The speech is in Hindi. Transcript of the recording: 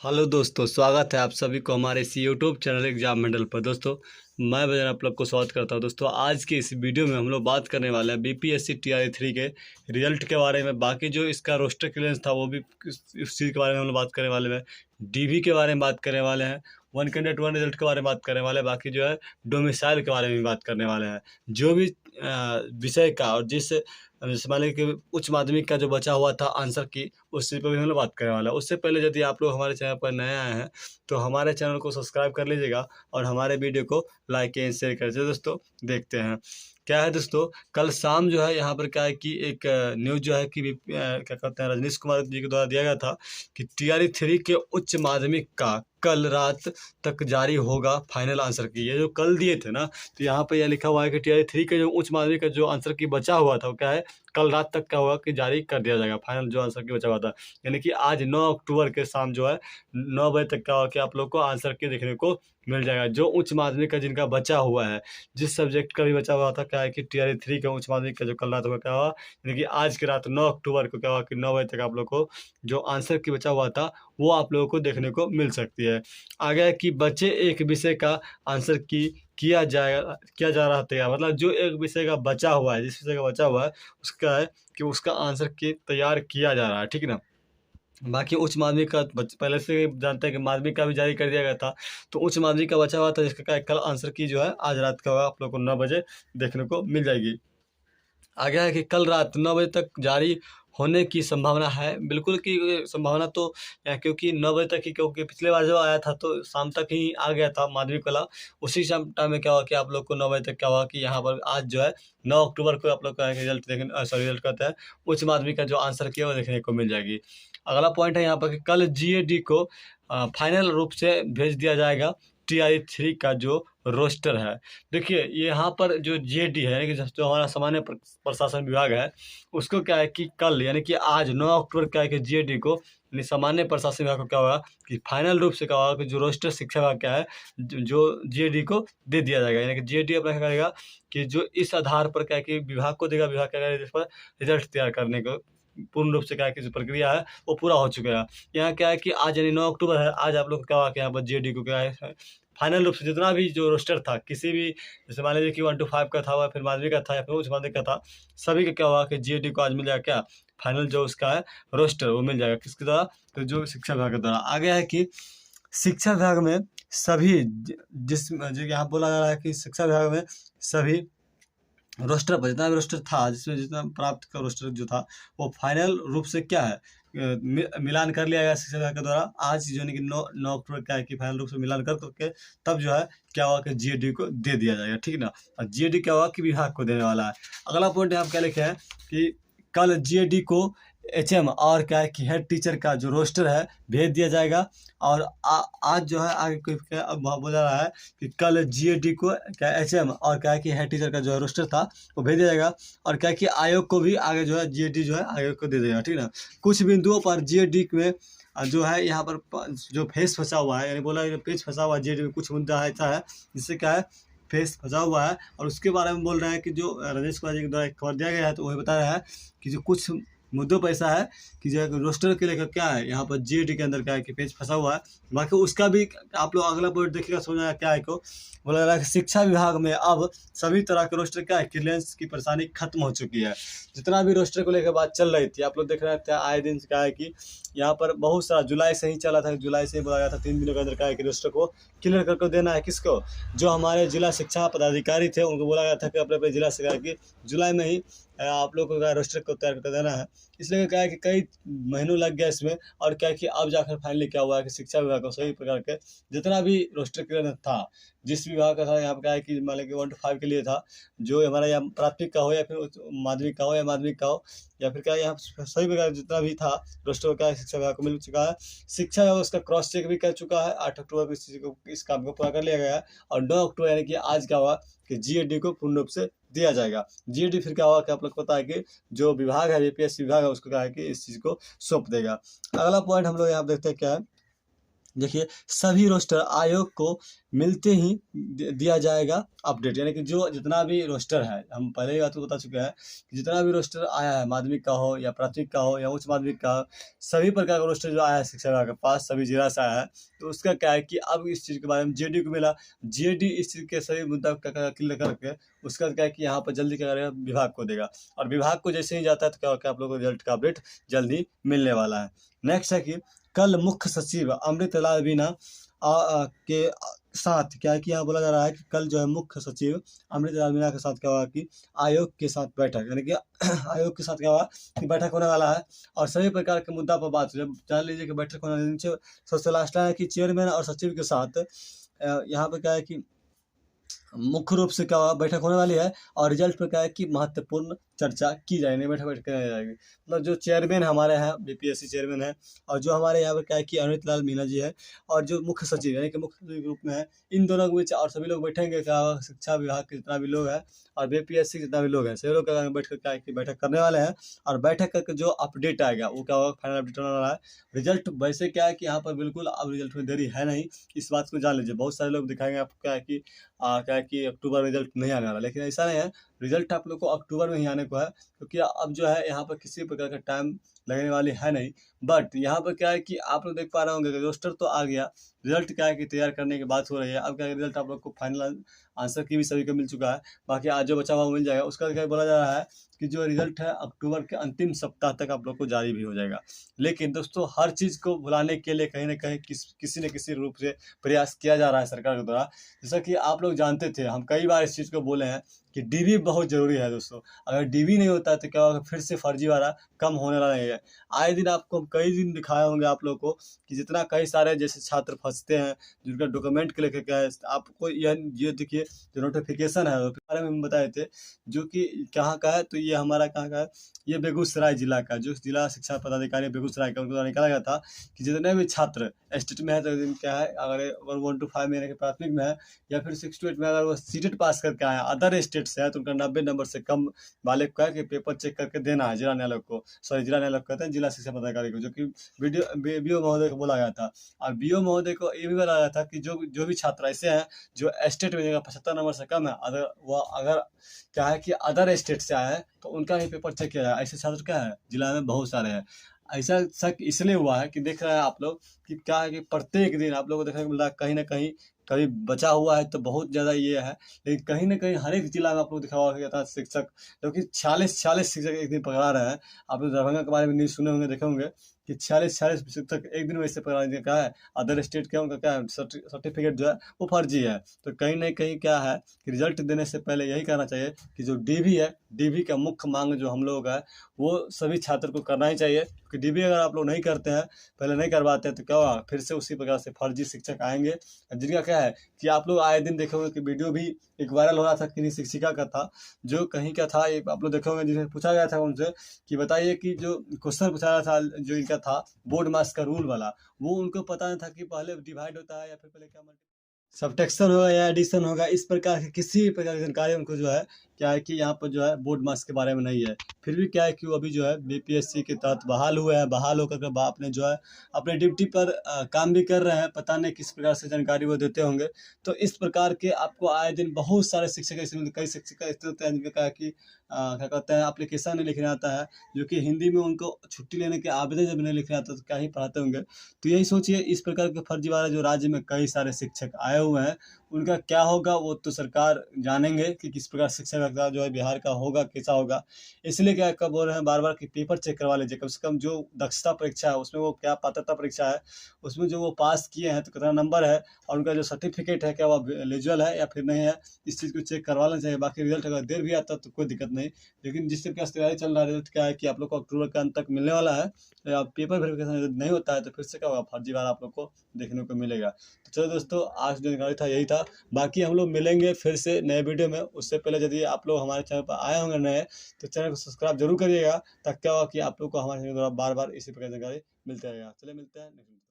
हेलो दोस्तों, स्वागत है आप सभी को हमारे इस यूट्यूब चैनल एग्जाम मंडल पर। दोस्तों, मैं बजन आप लोग को स्वागत करता हूं। दोस्तों, आज की इस वीडियो में हम लोग बात करने वाले हैं बीपीएससी टीआरई 3 के रिजल्ट के बारे में। बाकी जो इसका रोस्टर क्लियरेंस था वो भी इस चीज़ के बारे में हम लोग बात करने वाले हैं। डीवी के बारे में बात करने वाले हैं, वन कैंडिडेट वन रिजल्ट के बारे में बात करने वाले हैं। बाकी जो है डोमिसाइल के बारे में बात करने वाले हैं। जो भी विषय का और जिस जैसे मान लीजिए कि उच्च माध्यमिक का जो बचा हुआ था आंसर की, उस चीज़ पर भी हम लोग बात करने वाला है। उससे पहले यदि आप लोग हमारे चैनल पर नए आए हैं तो हमारे चैनल को सब्सक्राइब कर लीजिएगा और हमारे वीडियो को लाइक एंड शेयर कर दीजिए। दोस्तों, देखते हैं क्या है। दोस्तों, कल शाम जो है यहाँ पर क्या है कि एक न्यूज़ जो है कि क्या कहते हैं रजनीश कुमार जी के द्वारा दिया गया था कि टीआरई 3 के उच्च माध्यमिक का कल रात तक जारी होगा फाइनल आंसर की। ये जो कल दिए थे ना, तो यहाँ पे यह लिखा हुआ है कि टीआरई 3 के जो उच्च माध्यमिक का जो आंसर की बचा हुआ था वो क्या है, कल रात तक क्या होगा कि जारी कर दिया जाएगा। फाइनल जो आंसर की बचा हुआ था, यानी कि आज 9 अक्टूबर के शाम जो है 9 बजे तक क्या होगा कि आप लोग को आंसर की देखने को मिल जाएगा। जो उच्च माध्यमिक का जिनका बचा हुआ है, जिस सब्जेक्ट का भी बचा हुआ था, क्या है कि टीआरई 3 का उच्च माध्यमिक का जो कल रात होगा क्या हुआ, यानी कि आज की रात 9 अक्टूबर को क्या हुआ कि 9 बजे तक आप लोग को जो आंसर की बचा हुआ था वो आप लोगों को देखने को मिल सकती है। आगे है कि बचे एक विषय का आंसर की किया जा रहा था, मतलब जो एक विषय का बचा हुआ है, जिस विषय का बचा हुआ है उसका है कि उसका आंसर की तैयार किया जा रहा है, ठीक है ना। बाकी उच्च माध्यमिक का पहले से जानते हैं कि माध्यमिक का भी जारी कर दिया गया था, तो उच्च माध्यमिक का बचा हुआ था जिसका क्या है, कल आंसर की जो है आज रात का होगा आप लोग को 9 बजे देखने को मिल जाएगी। आगे है कि कल रात 9 बजे तक जारी होने की संभावना है। बिल्कुल की संभावना तो क्योंकि 9 बजे तक ही, क्योंकि पिछले बार जब आया था तो शाम तक ही आ गया था माध्यमिक वाला। उसी शाम टाइम में क्या हुआ कि आप लोग को 9 बजे तक क्या हुआ कि यहाँ पर आज जो है 9 अक्टूबर को आप लोग का रिजल्ट देखने रिजल्ट कहते हैं उच्च माध्यमिक का जो आंसर किया वो देखने को मिल जाएगी। अगला पॉइंट है यहाँ पर कि कल जीएडी को फाइनल रूप से भेज दिया जाएगा टीआरई 3 का जो रोस्टर है। देखिए, यहाँ पर जो जीएडी है, यानी कि जो हमारा सामान्य प्रशासन विभाग है, उसको क्या है कि कल यानी कि आज 9 अक्टूबर क्या है कि जीएडी को यानी सामान्य प्रशासन विभाग को क्या होगा कि फाइनल रूप से क्या होगा कि जो रोस्टर शिक्षा विभाग क्या है जो जीएडी को दे दिया जाएगा। यानी कि जीएडी अपना क्या करेगा कि जो इस आधार पर क्या है कि विभाग को देगा, विभाग क्या करेगा इस पर रिजल्ट तैयार करने को पूर्ण रूप से क्या है कि जो प्रक्रिया है वो पूरा हो चुका है। यहाँ क्या है कि आज यानी 9 अक्टूबर है, आज आप लोग क्या हुआ कि यहाँ पर जीएडी को क्या है फाइनल रूप से जितना भी जो रोस्टर था किसी भी, जैसे मान लीजिए कि 1 to 5 का था, फिर माध्यमिक का था या फिर उच्च माध्यमिक का था, सभी का क्या हुआ कि जीएडी को आज मिल जाएगा क्या फाइनल जो उसका है रोस्टर वो मिल जाएगा किसके द्वारा, तो जो शिक्षा विभाग के द्वारा। आगे है कि शिक्षा विभाग में सभी जिस जो यहाँ बोला जा रहा है कि शिक्षा विभाग में सभी रोस्टर पर जितना भी रोस्टर था, जिसमें जितना प्राप्त का रोस्टर जो था वो फाइनल रूप से क्या है मिलान कर लिया गया शिक्षा विभाग के द्वारा। आज जो कि 9 अक्टूबर क्या है कि फाइनल रूप से मिलान कर करके तब जो है क्या हुआ कि जीएडी को दे दिया जाएगा, ठीक है ना। और जीएडी क्या हुआ कि विभाग को देने वाला है। अगला पॉइंट यहाँ क्या लिखे हैं कि कल जीएडी को एचएम और क्या है कि हेड टीचर का जो रोस्टर है भेज दिया जाएगा। और आज जो है आगे कोई क्या अब बोला रहा है कि कल जीएडी को क्या एचएम और क्या है कि हेड टीचर का जो रोस्टर था वो भेज दिया जाएगा। और क्या है कि आयोग को भी आगे जो है जीएडी जो है आयोग को दे देगा, ठीक है ना। कुछ बिंदुओं पर जीएडी में जो है यहाँ पर जो फेस फंसा हुआ है, यानी बोला पेज फंसा हुआ है जीएडी में, कुछ मुद्दा ऐसा है जिससे क्या है फेस फंसा हुआ है। और उसके बारे में बोल रहे हैं कि जो रजनीश कुमार जी के द्वारा खबर दिया गया है तो वही बता रहा है कि जो कुछ मुद्दों पर ऐसा है कि जो है रोस्टर के लेकर क्या है यहाँ पर जीएडी के अंदर क्या है कि पेज फंसा हुआ है। बाकी उसका भी आप लोग अगला पॉइंट देखिएगा, समझ क्या है को बोला जा रहा है कि शिक्षा विभाग में अब सभी तरह के रोस्टर क्या है क्लियरेंस की परेशानी खत्म हो चुकी है। जितना भी रोस्टर को लेकर बात चल रही थी आप लोग देख रहे थे आए दिन क्या है कि यहाँ पर बहुत सारा जुलाई से ही चला था, जुलाई से ही बोला गया था 3 दिनों के अंदर क्या है कि रोस्टर को क्लियर करके देना है। किसको, जो हमारे जिला शिक्षा पदाधिकारी थे उनको बोला गया था कि अपने अपने जिला शिक्षा की जुलाई में ही आप लोगों को रोस्टर को तैयार कर देना है। इसलिए क्या है कि कई महीनों लग गया इसमें। और क्या है कि अब जाकर फाइनली क्या हुआ है कि शिक्षा विभाग को सभी प्रकार के जितना भी रोस्टर क्लियर था, जिस विभाग का था यहाँ पर क्या है कि मान लीजिए 1 to 5 के लिए था, जो हमारा यहाँ प्राथमिक का हो या फिर माध्यमिक का हो या माध्यमिक का हो या फिर क्या यहाँ सभी प्रकार जितना भी था रोस्टर क्या है शिक्षा विभाग को मिल चुका है। शिक्षा विभाग उसका क्रॉस चेक भी कर चुका है। 8 अक्टूबर को इस चीज़ को इस काम को पूरा कर लिया गया है। और 9 अक्टूबर यानी कि आज क्या हुआ कि जीएडी को पूर्ण रूप से दिया जाएगा। जीएडी फिर क्या हुआ कि आप लोग को पता है कि जो विभाग है बीपीएससी विभाग है उसको क्या है कि इस चीज़ को सौंप देगा। अगला पॉइंट हम लोग यहाँ देखते हैं क्या है देखिए सभी रोस्टर आयोग को मिलते ही दिया जाएगा अपडेट, यानी कि जो जितना भी रोस्टर है, हम पहले ही बात को बता चुके हैं कि जितना भी रोस्टर आया है, माध्यमिक का हो या प्राथमिक का हो या उच्च माध्यमिक का हो, सभी प्रकार का रोस्टर जो आया है शिक्षा विभाग के पास सभी जिला से आया है। तो उसका क्या है कि अब इस चीज़ के बारे में जेडी को मिला, जेडी इस चीज़ के सभी मुद्दा क्लियर करके उसका क्या है कि यहाँ पर जल्दी क्या करेगा, विभाग को देगा, और विभाग को जैसे ही जाता है तो क्या होगा, आप लोगों को रिजल्ट का अपडेट जल्दी मिलने वाला है। नेक्स्ट है कि कल मुख्य सचिव अमृतलाल मीना के साथ क्या है कि यहाँ बोला जा रहा है कि कल जो है मुख्य सचिव अमृतलाल मीना के साथ क्या हुआ कि आयोग के साथ बैठक, यानी कि आयोग के साथ क्या हुआ कि बैठक होने वाला है और सभी प्रकार के मुद्दा पर बात हो। जान लीजिए कि बैठक होने वाली नीचे सबसे लास्ट है कि चेयरमैन और सचिव के साथ यहाँ पर क्या है कि मुख्य रूप से क्या हुआ बैठक होने वाली है और रिजल्ट पर क्या है कि महत्वपूर्ण चर्चा की जाएगी, बैठक कराई जाएगी। मतलब जो चेयरमैन हमारे हैं, बीपीएससी चेयरमैन है, और जो हमारे यहाँ पर क्या है कि अमृतलाल मीना जी है, और जो मुख्य सचिव यानी कि मुख्य सचिव के रूप में है, इन दोनों के बीच और सभी लोग बैठेंगे, क्या शिक्षा विभाग के जितना भी लोग हैं और बीपीएससी जितना भी लोग हैं, सभी लोग बैठ कर क्या है कि बैठक करने वाले हैं, और बैठक करके जो अपडेट आएगा वो क्या होगा, फाइनल अपडेट होने वाला है। रिजल्ट वैसे क्या है कि यहाँ पर बिल्कुल अब रिजल्ट में देरी है नहीं, इस बात को जान लीजिए। बहुत सारे लोग दिखाएंगे आपको क्या है कि अक्टूबर में रिजल्ट नहीं आने वाला, लेकिन ऐसा नहीं है, रिजल्ट आप लोग को अक्टूबर में ही आने को है, क्योंकि अब जो है यहाँ पर किसी प्रकार का टाइम लगने वाली है नहीं। बट यहाँ पर क्या है कि आप लोग देख पा रहे होंगे कि रोस्टर तो आ गया, रिजल्ट क्या है कि तैयार करने की बात हो रही है। अब क्या रिजल्ट आप लोग को फाइनल आंसर की भी सभी को मिल चुका है, बाकी आज जो बचा हुआ मिल जाएगा। उसका क्या बोला जा रहा है कि जो रिजल्ट है अक्टूबर के अंतिम सप्ताह तक आप लोग को जारी भी हो जाएगा। लेकिन दोस्तों हर चीज़ को भुलाने के लिए कहीं ना कहीं किसी न किसी रूप से प्रयास किया जा रहा है सरकार के द्वारा। जैसा कि आप लोग जानते थे, हम कई बार इस चीज़ को बोले हैं कि डीवी बहुत ज़रूरी है दोस्तों। अगर डीवी नहीं होता है तो क्या होगा, फिर से फर्जीवाड़ा कम होने वाला नहीं है। आए दिन आपको हम कई दिन दिखाए होंगे आप लोग को कि जितना कई सारे जैसे छात्र फंसते हैं, जिनका डॉक्यूमेंट के लेकर क्या है, आपको ये देखिए जो नोटिफिकेशन है उसके बारे में हम बताए थे, जो कि कहाँ का है, तो ये हमारा कहाँ का है, ये बेगूसराय जिला का, जो जिला शिक्षा पदाधिकारी बेगूसराय का, उनके द्वारा निकाला गया था कि जितने भी छात्र स्टेट में है तो क्या है, अगर 1 to 5 में प्राथमिक में है या फिर 6 to 8 में अगर वो सीटेट पास करके आए अदर स्टेट से है, तो उनका 90 नंबर से कम वाले को है कि पेपर चेक करके देना है जिला न्यायालय को, सॉरी जिला न्यायालय कहते हैं, जिला शिक्षा पदाधिकारी को, जो कि बीओ महोदय को बोला गया था। और बीओ महोदय को ये भी बोला गया था कि जो भी छात्र ऐसे हैं जो स्टेट में 75 नंबर से कम है, अगर क्या है कि अदर स्टेट से आया है तो उनका ही पेपर चेक किया जाए। ऐसे छात्र क्या है जिला में बहुत सारे हैं। ऐसा शक इसलिए हुआ है कि देख रहे हैं आप लोग कि क्या है कि प्रत्येक दिन आप लोगों को देखने को मिल रहा है कहीं ना कहीं, कभी बचा हुआ है तो बहुत ज़्यादा ये है, लेकिन कहीं ना कहीं हर एक जिला में आप लोग दिखा हुआ था शिक्षक, जो कि 46 शिक्षक एक दिन पकड़ा रहे हैं। आप लोग दरभंगा के बारे में न्यूज़ सुने होंगे, देखे होंगे कि 46 शिक्षक एक दिन वैसे पकड़ा दिया। क्या है अदर स्टेट के उनका क्या है सर्टिफिकेट जो है वो फर्जी है। तो कहीं ना कहीं क्या है कि रिजल्ट देने से पहले यही करना चाहिए कि जो डीवी है, डीवी का मुख्य मांग जो हम लोगों का है वो सभी छात्र को करना ही चाहिए, क्योंकि डीवी अगर आप लोग नहीं करते हैं, पहले नहीं करवाते हैं, तो क्या होगा, फिर से उसी प्रकार से फर्जी शिक्षक आएंगे, जिनका क्या है कि आप लोग आए दिन देखे होंगे कि वीडियो भी एक वायरल हो रहा था, किन्हीं शिक्षिका का था, जो कहीं का था, एक आप लोग देखे होंगे, जिन्हें पूछा गया था उनसे कि बताइए कि जो क्वेश्चन पूछा गया था जो इनका था बोर्ड मास का रूल वाला, वो उनको पता नहीं था कि पहले डिवाइड होता है या फिर पहले क्या सब्ट्रैक्शन होगा या एडिशन होगा, इस प्रकार की किसी भी प्रकार की जानकारी उनको जो है क्या है कि यहाँ पर जो है बोर्ड मार्क्स के बारे में नहीं है। फिर भी क्या है कि वो अभी जो है बीपीएससी के तहत बहाल हुए हैं, बहाल होकर के बाप ने जो है अपने ड्यूटी पर काम भी कर रहे हैं, पता नहीं किस प्रकार से जानकारी वो देते होंगे। तो इस प्रकार के आपको आए दिन बहुत सारे शिक्षक ऐसे मिलते, कई शिक्षक ऐसे होते हैं जिनका क्या है कि क्या कहते हैं एप्लीकेशन नहीं लिखने आता है, जो कि हिंदी में उनको छुट्टी लेने के आवेदन जब नहीं लिखने आता तो क्या ही पढ़ाते होंगे। तो यही सोचिए, इस प्रकार के फर्जीवाड़ा जो राज्य में कई सारे शिक्षक आए हुए हैं, उनका क्या होगा वो तो सरकार जानेंगे कि किस प्रकार शिक्षा व्यवस्था जो है बिहार का होगा, कैसा होगा। इसलिए क्या कब बोल रहे हैं बार बार कि पेपर चेक करवा लीजिए, कम से कम जो दक्षता परीक्षा है उसमें वो क्या पात्रता परीक्षा है, उसमें जो वो पास किए हैं तो कितना नंबर है, और उनका जो सर्टिफिकेट है क्या वो एलिजिबल है या फिर नहीं है, इस चीज़ को चेक करवा लेना चाहिए। बाकी रिजल्ट अगर देर भी आता तो कोई दिक्कत नहीं, लेकिन जिस तरीके से तैयारी चल रहा है, रिजल्ट क्या है कि आप लोग को अक्टूबर के अंत तक मिलने वाला है। पेपर वेरिफिकेशन नहीं होता है तो फिर से क्या होगा, फर्जीवाड़ा आप लोग को देखने को मिलेगा। तो चलो दोस्तों, आज जो जानकारी था यही था, बाकी हम लोग मिलेंगे फिर से नए वीडियो में। उससे पहले यदि आप लोग हमारे चैनल पर आए होंगे नए, तो चैनल को सब्सक्राइब जरूर करिएगा, ताकि क्या होगा कि आप लोग को हमारे चैनल द्वारा बार बार इसी प्रकार की जानकारी मिलती रहेगा। चलिए मिलते हैं नेक्स्ट।